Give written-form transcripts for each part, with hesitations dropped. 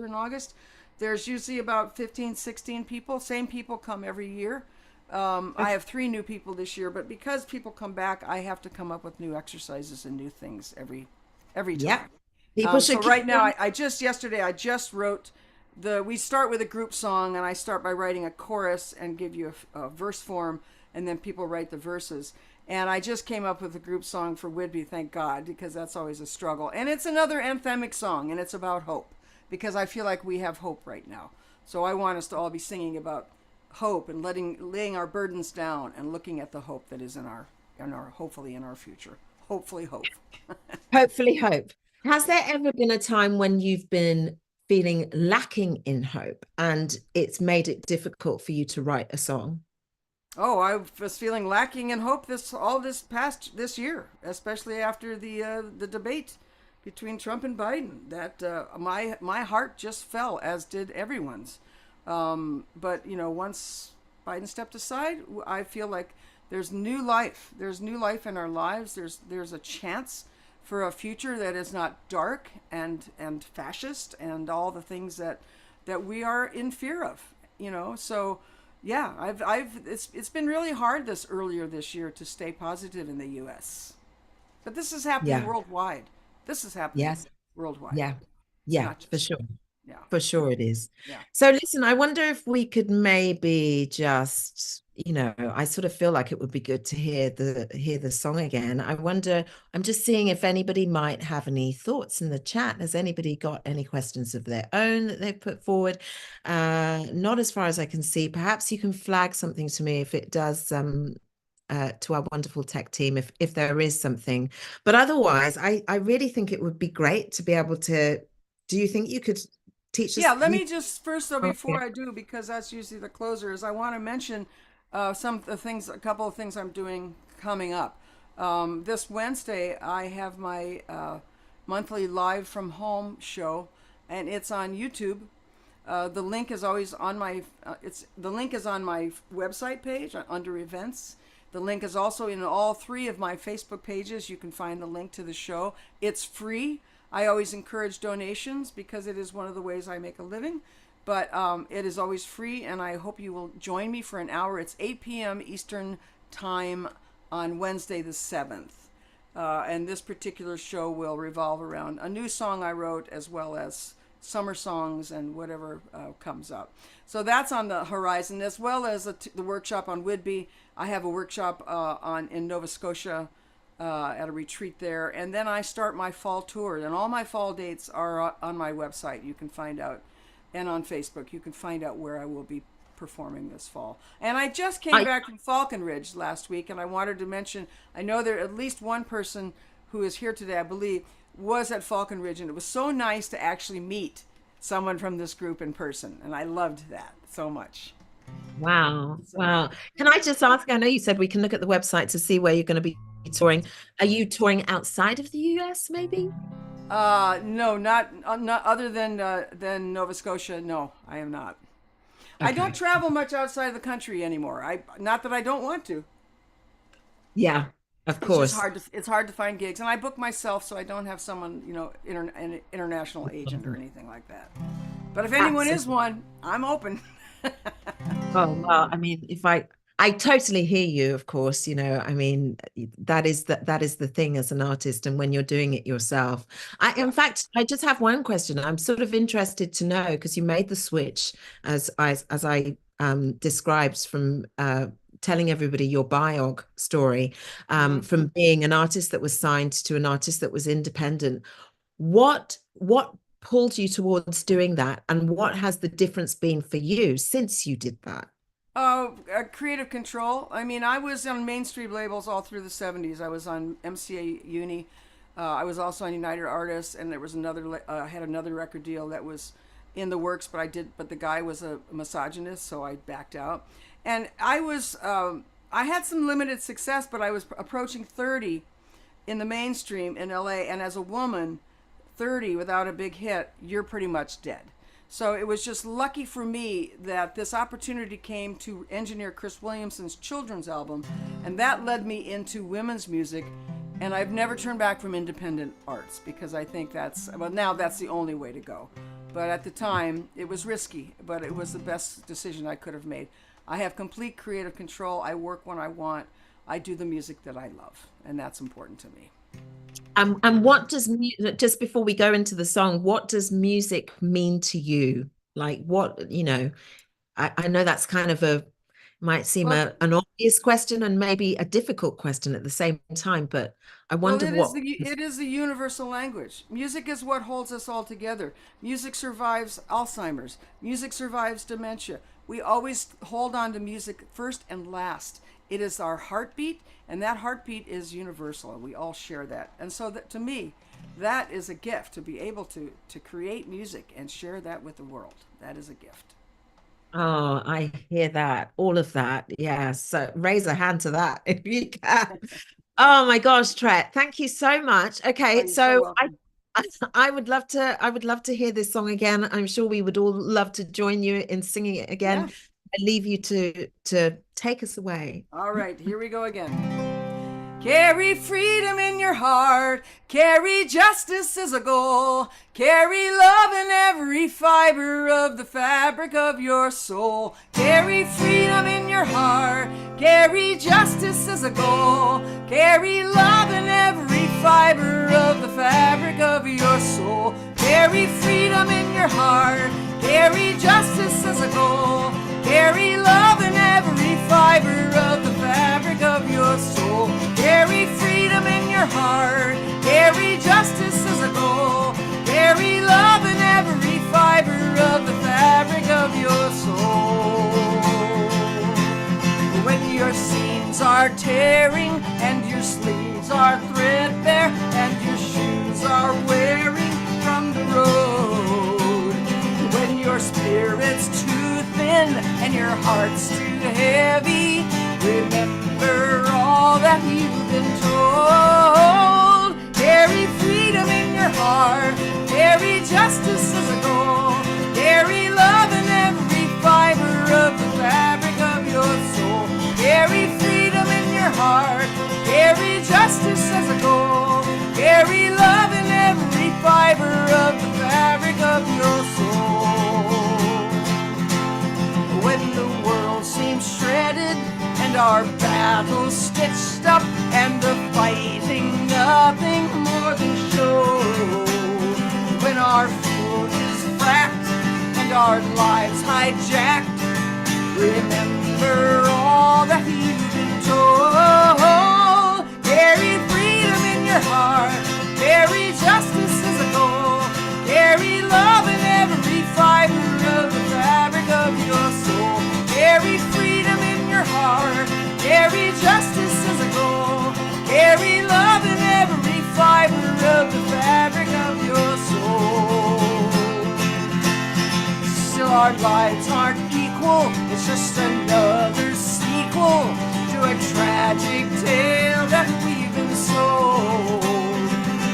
in August. There's usually about 15, 16 people. Same people come every year. I Okay. have three new people this year, but because people come back, I have to come up with new exercises and new things every Yep. time. People So should keep right now, them. I just yesterday I just wrote the. We start with a group song, and I start by writing a chorus and give you a verse form, and then people write the verses. And I just came up with a group song for Whidbey, thank God, because that's always a struggle. And it's another anthemic song, and it's about hope, because I feel like we have hope right now. So I want us to all be singing about hope and laying our burdens down and looking at the hope that is in our hopefully in our future. Hopefully hope. Hopefully, hope. Has there ever been a time when you've been feeling lacking in hope and it's made it difficult for you to write a song? Oh, I was feeling lacking in hope this year, especially after the debate between Trump and Biden. That my heart just fell, as did everyone's. But once Biden stepped aside, I feel like there's new life. There's new life in our lives. There's a chance for a future that is not dark and fascist and all the things that we are in fear of. So yeah, it's been really hard earlier this year to stay positive in the U.S. But this is happening Yeah. worldwide. This is happening Yes. worldwide. Yeah. It's Yeah, not for just sure. yeah, For sure it is. yeah. So listen, I wonder if we could maybe just, I sort of feel like it would be good to hear the song again. I wonder, I'm just seeing if anybody might have any thoughts in the chat. Has anybody got any questions of their own that they've put forward? Not as far as I can see. Perhaps you can flag something to me if it does to our wonderful tech team if there is something. But otherwise, I really think it would be great to be able to. Do you think you could teach Yeah, us? let me just first though, Oh, yeah. before I do, because that's usually the closer, is I want to mention a couple of things I'm doing coming up. This Wednesday, I have my monthly live from home show, and it's on YouTube. The link is always on my. It's the link is on my website page under events. The link is also in all three of my Facebook pages. You can find the link to the show. It's free. I always encourage donations because it is one of the ways I make a living. But it is always free, and I hope you will join me for an hour. It's 8 p.m. Eastern Time on Wednesday the 7th. And this particular show will revolve around a new song I wrote as well as summer songs and whatever comes up. So that's on the horizon, as well as the workshop on Whidbey. I have a workshop in Nova Scotia at a retreat there, and then I start my fall tour. And all my fall dates are on my website. You can find out, and on Facebook, you can find out where I will be performing this fall. And I just came I back from Falconridge last week, and I wanted to mention I know there at least one person who is here today, I believe, was at Falconridge, and it was so nice to actually meet someone from this group in person, and I loved that so much. Wow, So, wow. Can I just ask? I know you said we can look at the website to see where you're going to be touring. Are you touring outside of the US, maybe? no, not other than Nova Scotia. No, I am not. I don't Okay. travel much outside of the country anymore. I not that I don't want to. Yeah, of It's just course. hard to find gigs, and I book myself, so I don't have someone an international agent or anything like that. But if anyone is Absolutely. one, I'm open. Oh, well, I mean, if I totally hear you, of course, I mean, that is the thing as an artist and when you're doing it yourself. In Yeah. fact, I just have one question. I'm sort of interested to know because you made the switch as I described from telling everybody your biog story, Hmm. from being an artist that was signed to an artist that was independent. What pulled you towards doing that, and what has the difference been for you since you did that? Creative control. I mean, I was on mainstream labels all through the 70s. I was on MCA Uni. I was also on United Artists, and there was had another record deal that was in the works, but the guy was a misogynist, so I backed out. And I had some limited success, but I was approaching 30 in the mainstream in LA, and as a woman, 30 without a big hit, you're pretty much dead. So it was just lucky for me that this opportunity came to engineer Chris Williamson's children's album, and that led me into women's music. And I've never turned back from independent arts because I think now that's the only way to go. But at the time, it was risky, but it was the best decision I could have made. I have complete creative control. I work when I want. I do the music that I love, and that's important to me. And what does just before we go into the song, what does music mean to you? Like what, I know that's kind of might seem Well, an obvious question and maybe a difficult question at the same time, but I Well, wonder what. it is the universal language. Music is what holds us all together. Music survives Alzheimer's. Music survives dementia. We always hold on to music first and last. It is our heartbeat, and that heartbeat is universal, and we all share that. And so, that to me, that is a gift to be able to create music and share that with the world. That is a gift. Oh, I hear that, all of that. Yeah. So raise a hand to that if you can. Oh my gosh, Tret, thank you so much. Oh, Okay, you're so so welcome. I would love to hear this song again. I'm sure we would all love to join you in singing it again. Yeah. I leave you to take us away. All right, here we go again. Carry freedom in your heart. Carry justice as a goal. Carry love in every fiber of the fabric of your soul. Carry freedom in your heart. Carry justice as a goal. Carry love in every fiber of the fabric of your soul. Carry freedom in your heart. Carry justice as a goal. Carry love in every fiber of the fabric of your soul. Carry freedom in your heart. Carry justice as a goal. Carry love in every fiber of the fabric of your soul. When your seams are tearing and your sleeves are threadbare and your shoes are wearing from the road, when your spirit's too thin and your heart's too heavy, remember all that you've been told. Carry freedom in your heart. Carry justice as a goal. Carry love in every fiber of the fabric of your soul. Carry freedom in your heart. Carry justice as a goal. Carry love in every fiber of the fabric of your soul. When the world seems shredded and our battles stitched up and the fighting nothing more than show, when our fuel is fracked and our lives hijacked, remember all that you've been told. Carry freedom in your heart. Carry justice as a goal. Carry love in every fiber of the fabric of your soul. Carry freedom in your heart. Carry justice as a goal. Carry love in every fiber of the fabric of your soul. Still our lives aren't equal. It's just another sequel to a tragic tale that we've been sold.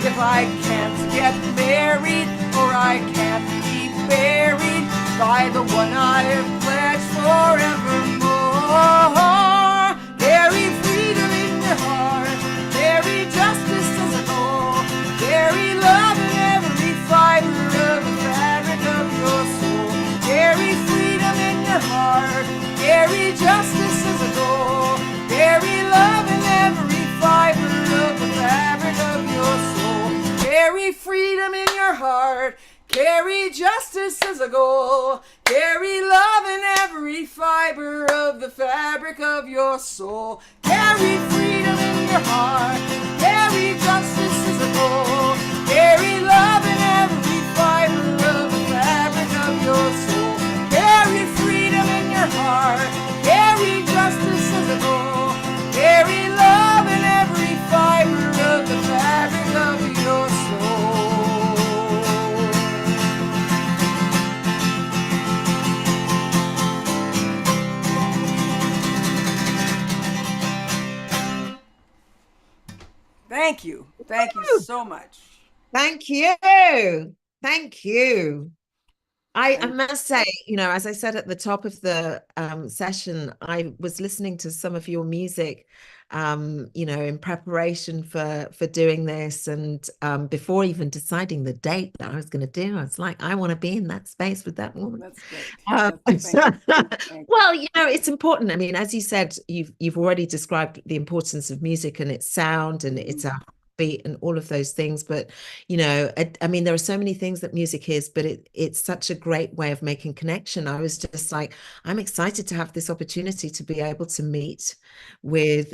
If I can't get married or I can't be buried by the one I've pledged forevermore, carry freedom in your heart. Carry justice as a goal. Carry love in every fiber of the fabric of your soul. Carry freedom in your heart. Carry justice as a goal. Carry love in every fiber of the fabric of your soul. Carry freedom in your heart. Carry justice as a goal. Carry love in every fiber of the fabric of your soul. Carry freedom in your heart. Carry justice as a goal. Carry love in every fiber of the fabric of your soul. Carry freedom in your heart. Carry justice as a goal. Carry love in every fiber of the fabric of your soul. Thank you. Thank you so much. Thank you. Thank you. I And must say, as I said at the top of the session, I was listening to some of your music, in preparation for doing this, and before even deciding the date that I was going to do, I was like, I want to be in that space with that woman. that's great. Um, Thank you. Thank you. well, it's important. I mean, as you said, you've already described the importance of music and its sound and Mhm. its beat and all of those things. But I mean, there are so many things that music is, but it's such a great way of making connection. I was just like, I'm excited to have this opportunity to be able to meet with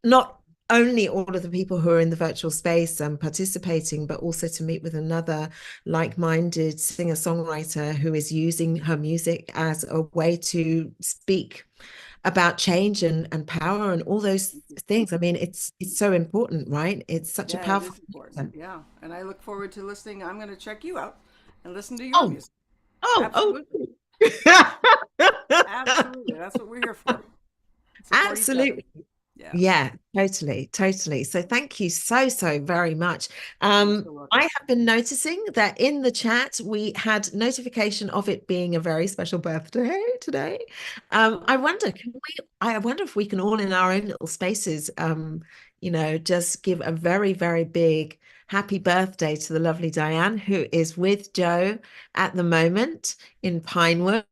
not only all of the people who are in the virtual space and participating, but also to meet with another like-minded singer-songwriter who is using her music as a way to speak about change and power and all those things. I mean, it's so important, right? It's such a Yeah, it powerful is important. connection. Yeah. And I look forward to listening. I'm going to check you out and listen to your Oh, music. oh, Absolutely. oh. Absolutely. That's what we're here for. Support each other. Absolutely. Yeah. Yeah, totally, totally. So thank you so, so very much. You're so I welcome. have been noticing that in the chat we had notification of it being a very special birthday today. I wonder, I wonder if we can all in our own little spaces, just give a very, very big happy birthday to the lovely Diane, who is with Joe at the moment in Pinewood.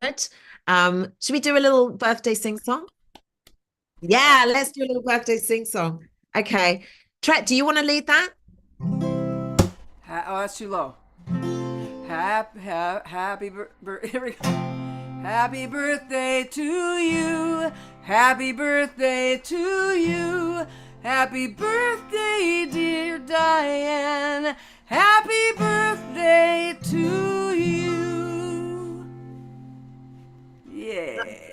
Should we do a little birthday sing song? Yeah. Yeah, let's do a little birthday sing song. Okay. Tret, do you want to lead that? Oh, that's too low. Here we go. Happy birthday to you. Happy birthday to you. Happy birthday, dear Diane. Happy birthday to you. Yay.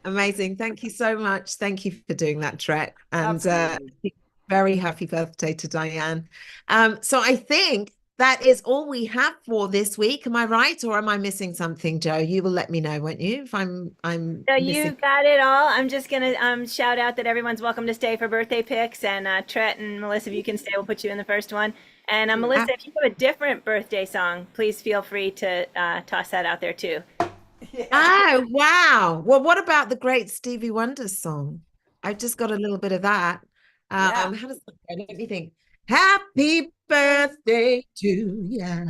Amazing. Thank you so much. Thank you for doing that, Tret. And Absolutely. very happy birthday to Diane. So I think that is all we have for this week. Am I right? Or am I missing something, Joe? You will let me know, won't you, if I'm So you missing. got it all. I'm just gonna shout out that everyone's welcome to stay for birthday pics, and Tret and Melissa, if you can stay, we'll put you in the first one. And Melissa, if you have a different birthday song, please feel free to toss that out there too. Yeah. Oh, wow. Well, what about the great Stevie Wonder song? I've just got a little bit of that. Yeah. How does that go? Let me think. Happy birthday to ya.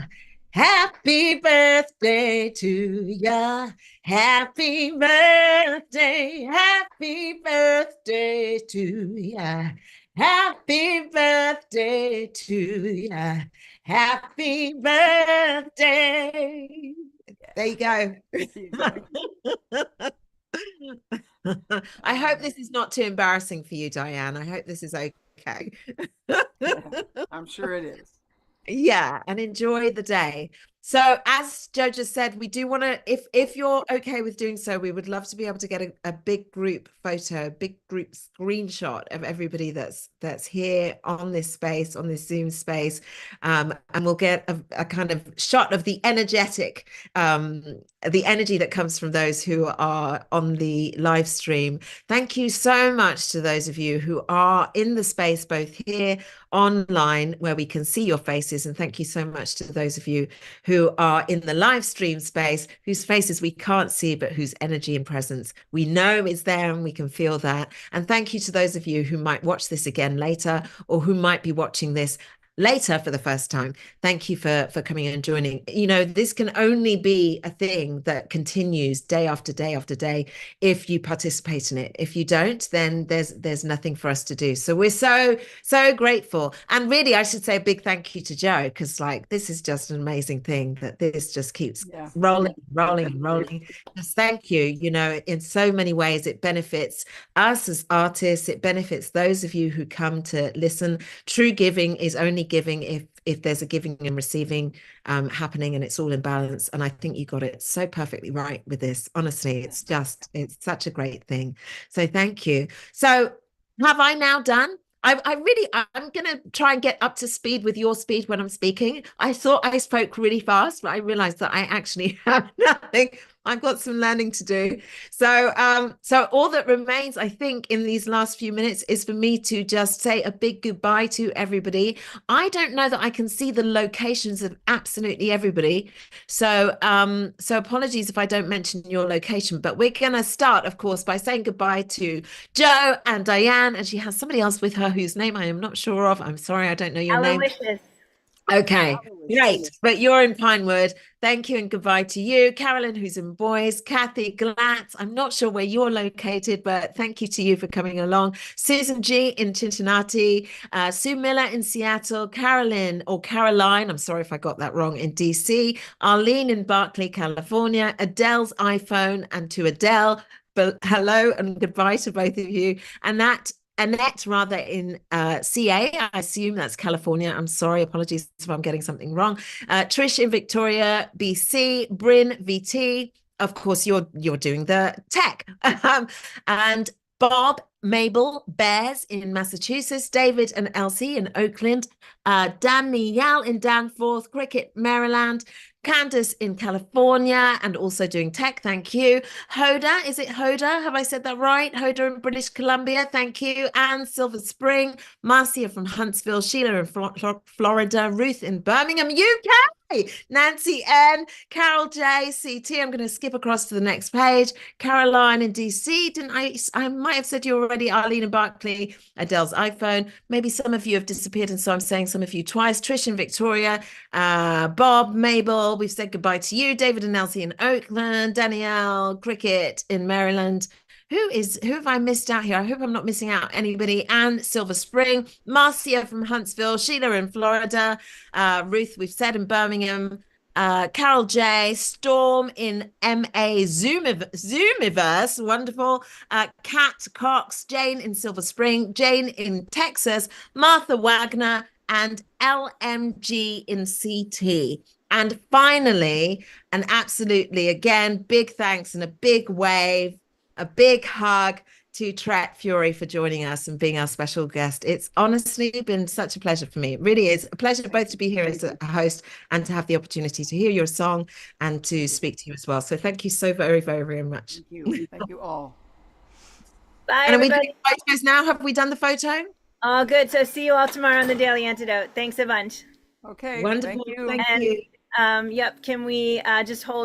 Happy birthday to ya. Happy birthday. Happy birthday to ya. Happy birthday to ya. Happy birthday. There you go. I hope this is not too embarrassing for you, Diane. I hope this is okay. I'm sure it is. Yeah, and enjoy the day. So as Joe just said, we do want to, if you're okay with doing so, we would love to be able to get a big group photo, a big group screenshot of everybody that's here on this space, on this Zoom space. And we'll get a kind of shot of the energy that comes from those who are on the live stream. Thank you so much to those of you who are in the space, both here online where we can see your faces, and thank you so much to those of you who are in the live stream space whose faces we can't see but whose energy and presence we know is there and we can feel that. And thank you to those of you who might watch this again later or who might be watching this later for the first time. Thank you for coming and joining. This can only be a thing that continues day after day after day if you participate in it. If you don't, then there's nothing for us to do. So we're so grateful. And really, I should say a big thank you to Joe, because this is just an amazing thing that this just keeps rolling and rolling. Just thank you. In so many ways it benefits us as artists. It benefits those of you who come to listen. True giving is only giving if there's a giving and receiving happening, and it's all in balance. And I think you got it so perfectly right with this. Honestly, it's such a great thing. So thank you. So have I now done? I'm going to try and get up to speed with your speed when I'm speaking. I thought I spoke really fast, but I realized that I actually have nothing I've got some learning to do. So all that remains, I think, in these last few minutes is for me to just say a big goodbye to everybody. I don't know that I can see the locations of absolutely everybody. So apologies if I don't mention your location, but we're going to start, of course, by saying goodbye to Joe and Diane, and she has somebody else with her whose name I am not sure of. I'm sorry, I don't know your name. Aloysius. Okay, great. But you're in Pinewood. Thank you and goodbye to you. Carolyn, who's in Boys. Kathy Glatz. I'm not sure where you're located, but thank you to you for coming along. Susan G in Cincinnati. Sue Miller in Seattle. Caroline, I'm sorry if I got that wrong, in DC. Arlene in Berkeley, California. Adele's iPhone, and to Adele, but hello and goodbye to both of you. And that Annette, rather, in CA, I assume that's California. I'm sorry, apologies if I'm getting something wrong. Trish in Victoria, BC. Bryn, VT. Of course, you're doing the tech. And Bob, Mabel, Bears in Massachusetts. David and Elsie in Oakland. Danielle in Danforth, Cricket, Maryland. Candace in California and also doing tech. Thank you. Hoda, is it Hoda? Have I said that right? Hoda in British Columbia. Thank you. Anne, Silver Spring. Marcia from Huntsville. Sheila in Florida. Ruth in Birmingham, UK. Nancy N. Carol J. CT. I'm going to skip across to the next page. Caroline in DC. Didn't I might have said you already. Arlene in Berkeley. Adele's iPhone. Maybe some of you have disappeared, and so I'm saying some of you twice. Trish in Victoria. Bob, Mabel. We've said goodbye to you. David and Elsie in Oakland. Danielle, Cricket in Maryland. Who have I missed out here? I hope I'm not missing out anybody. Anne, Silver Spring. Marcia from Huntsville. Sheila in Florida. Ruth, we've said, in Birmingham. Carol J. Storm in MA Zoomiverse. Wonderful. Kat Cox. Jane in Silver Spring. Jane in Texas. Martha Wagner. And LMG in CT. And finally, and absolutely, again, big thanks and a big wave, a big hug to Tret Fure for joining us and being our special guest. It's honestly been such a pleasure for me. It really is a pleasure both to be here as a host and to have the opportunity to hear your song and to speak to you as well. So thank you so very, very, very much. Thank you. Thank you all. Bye, And are we everybody. doing photos now? Have we done the photo? All good. So see you all tomorrow on the Daily Antidote. Thanks a bunch. Okay. Wonderful. Thank you. Thank And you. yep, can we just hold